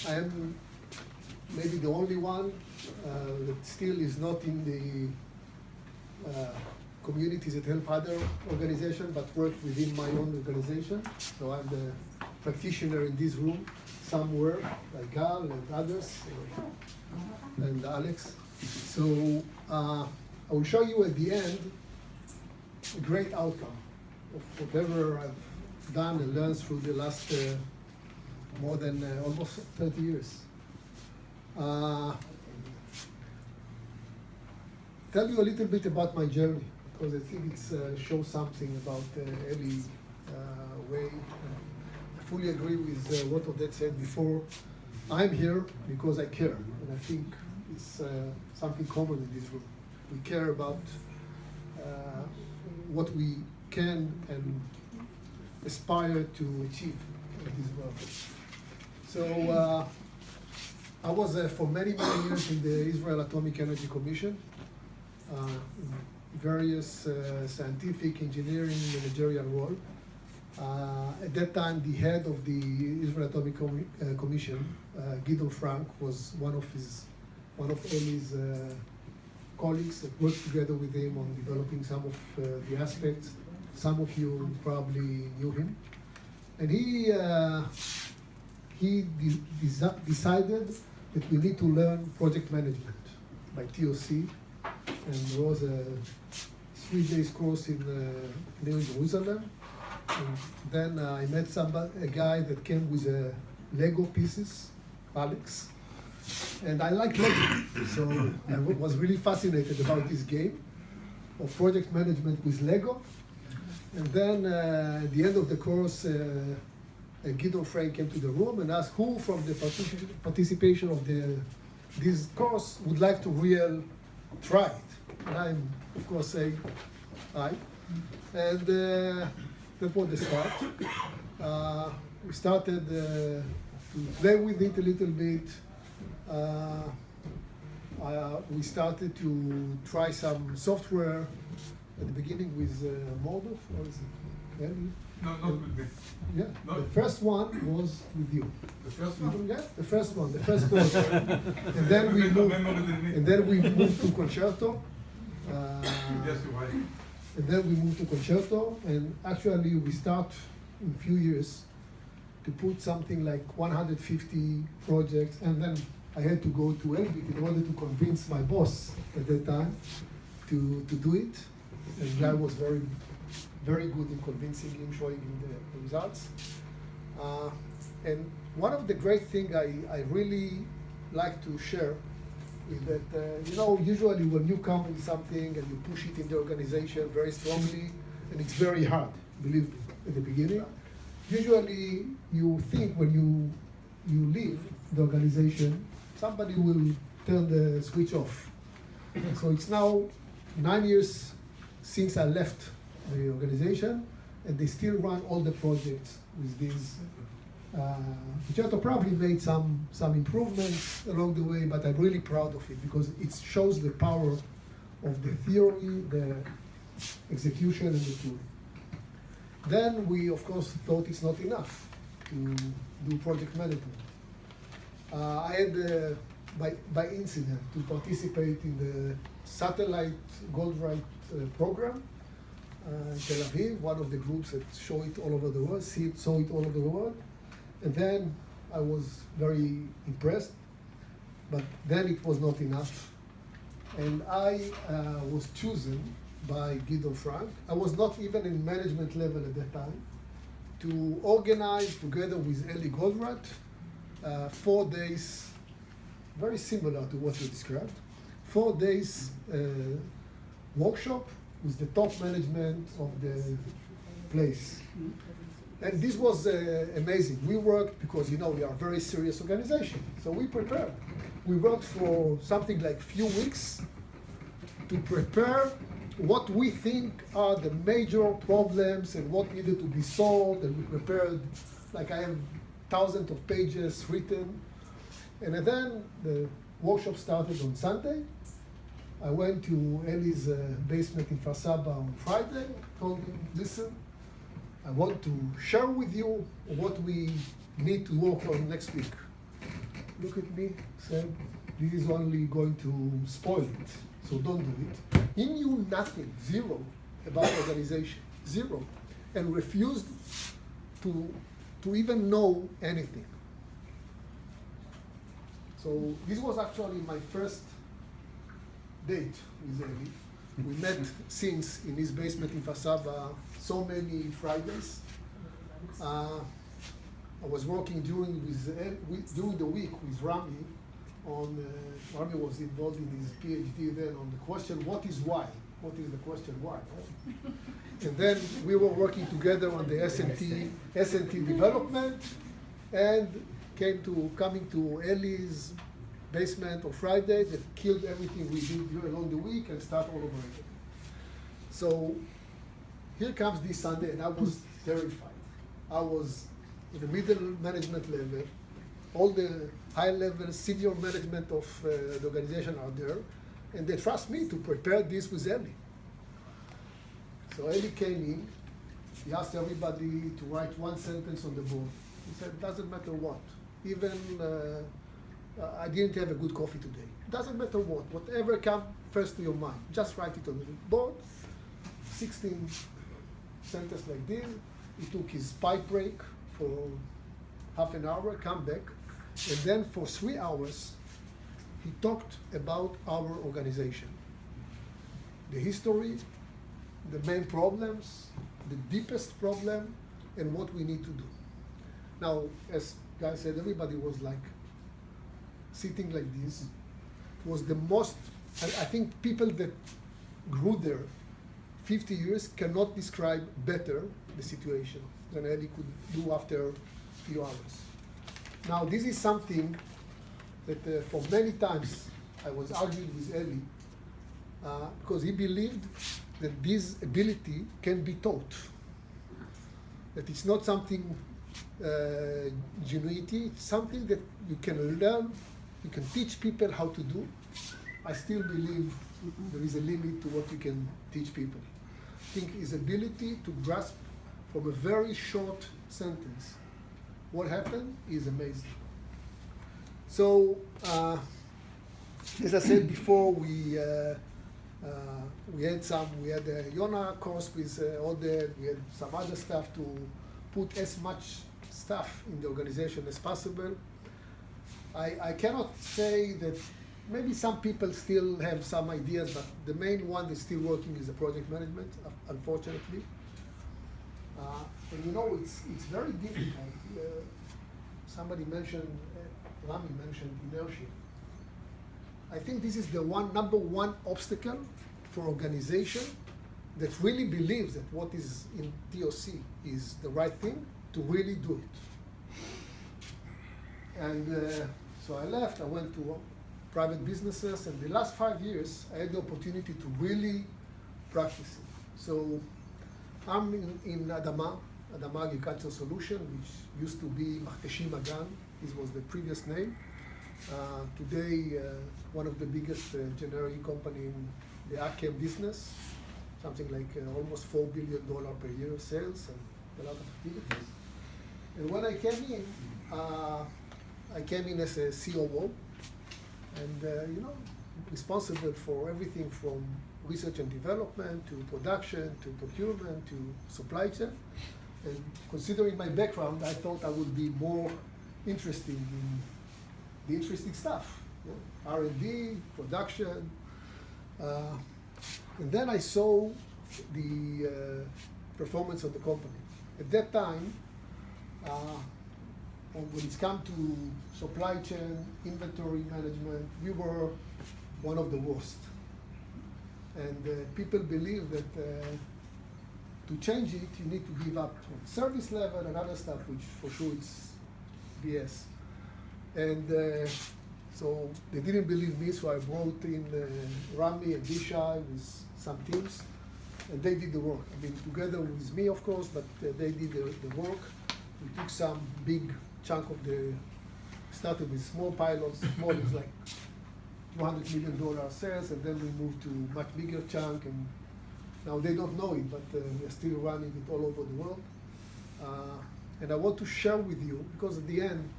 I am maybe the only one that still is not in the communities that help other organizations, but work within my own organization. So I'm the practitioner in this room. Some work, like Gal and others, and Alex. So I will show you at the end a great outcome of whatever I've done and learned through the last more than almost 30 years. Tell you a little bit about my journey, because I think it shows something about Eli way. I fully agree with what Odette said before. I'm here because I care, and I think it's something common in this room. We care about what we can and aspire to achieve in this world. So I was for many years in the Israel Atomic Energy Commission, various scientific, engineering, managerial role. At that time, the head of the Israel Atomic Commission, Gideon Frank, was one of Eli's colleagues that worked together with him on developing some of the aspects. Some of you probably knew him. And he decided that we need to learn project management by TOC. And there was a 3-day course in near Jerusalem. And then I met a guy that came with Lego pieces, Alex. And I like Lego, so I was really fascinated about this game of project management with Lego. And then at the end of the course, Gideon Frank came to the room and asked who from the participation of this course would like to try it. And I, of course, say I. And that was the start. We started to play with it a little bit. We started to try some software at the beginning with Mordov, or is it? No, not with me. Yeah, no. The first one was with you. The first one? Yeah, the first one, the first course. And then we moved to Concerto. Yes, you're right. And then we moved to Concerto, and actually we start in a few years to put something like 150 projects, and then I had to go to Elbit in order to convince my boss at that time to do it. And the guy was very good in convincing him, showing him the results. And one of the great things I really like to share is that, usually when you come with something and you push it in the organization very strongly, and it's very hard, believe me, at the beginning, usually you think when you leave the organization, somebody will turn the switch off. So it's now 9 years since I left the organization, and they still run all the projects with these. Concerto probably made some improvements along the way, but I'm really proud of it because it shows the power of the theory, the execution, and the tool. Then we, of course, thought it's not enough to do project management. I had, by incident, to participate in the satellite Goldratt program in Tel Aviv, one of the groups that saw it all over the world. And then I was very impressed, but then it was not enough. And I was chosen by Gideon Frank. I was not even in management level at that time, to organize together with Eli Goldratt 4 days, very similar to what you described, 4 days workshop with the top management of the place. And this was amazing. We worked because, we are a very serious organization. So we prepared. We worked for something like few weeks to prepare what we think are the major problems and what needed to be solved. And we prepared, like I have thousands of pages written. And then the workshop started on Sunday. I went to Eli's basement in Kfar Saba on Friday, told him, listen, I want to share with you what we need to work on next week. looked at me, said, this is only going to spoil it, so don't do it. He knew nothing, zero, about organization, zero, and refused to even know anything. So this was actually my first date with Eli. We met since in his basement in Fasaba so many Fridays. I was working during the week with Rami on, Rami was involved in his PhD then on the question, what is why? What is the question why? And then we were working together on the S&T development, and coming to Eli's basement on Friday that killed everything we did along the week and start all over again. So here comes this Sunday, and I was terrified. I was in the middle management level. All the high-level senior management of the organization are there, and they trust me to prepare this with Eli. So Eli came in. He asked everybody to write one sentence on the board. He said, doesn't matter what. Even I didn't have a good coffee today. Doesn't matter what. Whatever comes first to your mind, just write it on the board. 16 sentences like this. He took his pipe break for half an hour, come back, and then for 3 hours, he talked about our organization. The history, the main problems, the deepest problem, and what we need to do. Now, as Guy said, everybody was like sitting like this. It was the most, I think people that grew there 50 years cannot describe better the situation than Eli could do after a few hours. Now, this is something that for many times I was arguing with Eli because he believed that this ability can be taught. That it's not something genuity, it's something that you can learn, you can teach people how to do. I still believe there is a limit to what you can teach people. I think his ability to grasp from a very short sentence what happened is amazing. So, as I said before, we had a Yona course with Oded, we had some other stuff to put as much stuff in the organization as possible. I cannot say that maybe some people still have some ideas, but the main one that's still working is the project management, unfortunately. And you know, it's very difficult. Somebody mentioned, Rami mentioned inertia. I think this is the number one obstacle for organization that really believes that what is in TOC is the right thing to really do it. And so I left, I went to private businesses, and the last 5 years I had the opportunity to really practice it. So I'm in Adama Agricultural Solution, which used to be Mahteshi Magan. This was the previous name. Today, one of the biggest generic company in the AgChem business, something like almost $4 billion per year sales and a lot of activities. And when I came in as a COO, and responsible for everything from research and development to production to procurement to supply chain. And considering my background, I thought I would be more interested in the interesting stuff, R&D, production. And then I saw the performance of the company. At that time, when it's come to supply chain, inventory management, we were one of the worst. And people believe that to change it, you need to give up on service level and other stuff, which for sure is BS. And so they didn't believe me, so I brought in Rami and Dishai with some teams, and they did the work. I mean, together with me, of course, but they did the work. We took some big chunk of started with small pilots. Small is like $200 million sales, and then we moved to much bigger chunk, and now they don't know it, but we're still running it all over the world. And I want to share with you, because at the end,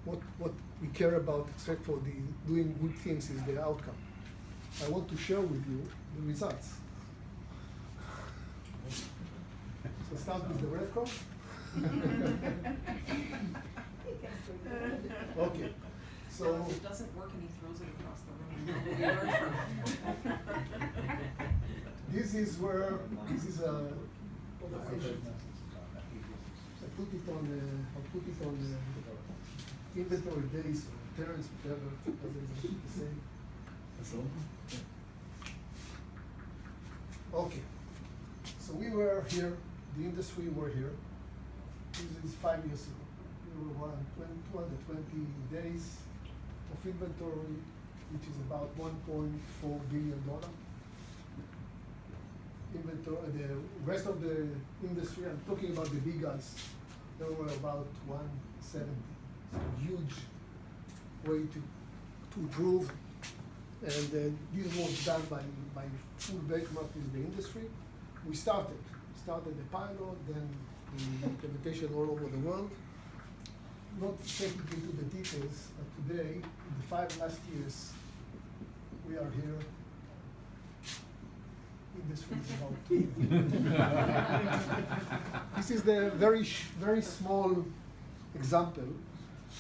what we care about, except for the doing good things, is the outcome. I want to share with you the results. So start with the red cross. Okay. So If it doesn't work and he throws it across the room, we learn from it. this is where this is a. I put it on inventory days or turns, whatever, as I say. Okay. So we were here, the industry were here. This is 5 years ago. We were around 220 days of inventory, which is about $1.4 billion. Inventory, the rest of the industry, I'm talking about the big guys, they were about 170. So huge way to improve. And this was done by full benchmark with the industry. We started the pilot, then the implementation all over the world. Not taking into the details, but today, in the 5 last years, we are here. Industry is about This is the very small example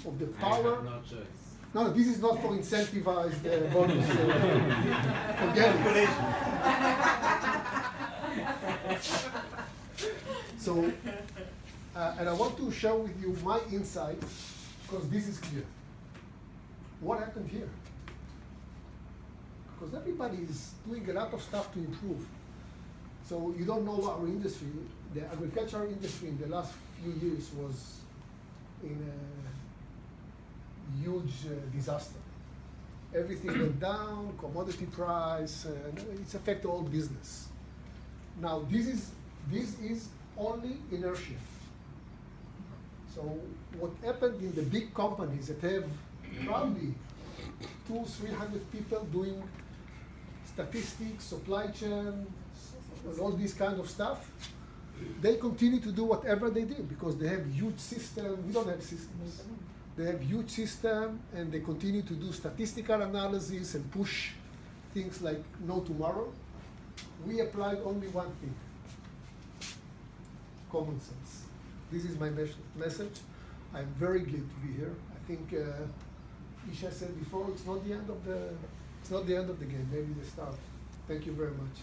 of the power. No, this is not for incentivized bonus. Forget it. So, and I want to share with you my insight, because this is clear. What happened here? Because everybody is doing a lot of stuff to improve. So you don't know our industry. The agricultural industry in the last few years was in a huge disaster. Everything went down, commodity price, and it's affected all business. Now this is only inertia. So what happened in the big companies that have probably 200-300 people doing statistics, supply chain, all this kind of stuff, they continue to do whatever they did because they have huge system. We don't have systems. They have huge system, and they continue to do statistical analysis and push things like no tomorrow. We applied only one thing: common sense. This is my message. I'm very glad to be here. I think Isha said before, it's not the end of the game. Maybe the start. Thank you very much.